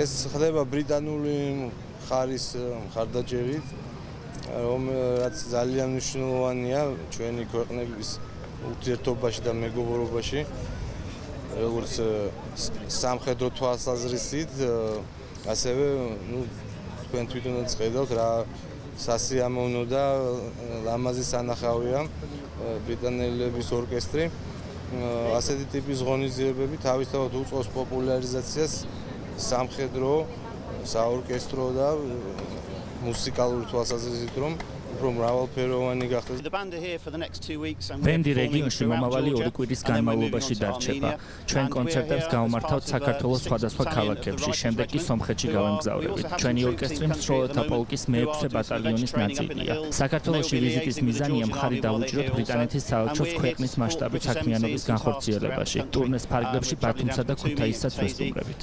ეს ხდება ბრიტანული მხარის მხარდაჭერით, რაც ძალიან მნიშვნელოვანია ჩვენი ქვეყნების ურთიერთობაში და მეგობრობაში, როგორც სამხედრო თვალსაზრისით, ასევე თქვენ თვითონაც ხედავთ რა სასიამოვნო და ლამაზი სანახავია ბრიტანელების ორკესტრი. ასეთი ტიპის ღონისძიებები თავისთავად უწყობს პოპულარიზაციას სამხედრო, საორკესტრო და მუსიკალური თვალსაზრისით, რომ უფრო მრავალფეროვანი გახდეს. ბენდი რეგიონში მომავალი 2 კვირის განმავლობაში დარჩება. ჩვენ კონცერტებს გავმართავთ საქართველოს სხვადასხვა ქალაქებში, შემდეგ კი სომხეთში გავემგზავრებით. ჩვენი ორკესტრი მსროლელთა პოლკის მე-6 ბატალიონის ნაწილია. საქართველოში ვიზიტის მიზანია მხარი დაუჭიროთ ბრიტანეთის საელჩოს ქვეყნის მასშტაბით საქმიანობის განხორციელებაში. ტურნეს ფარგლებში ბათუმსა და ქუთაისსაც ვესტუმრებით.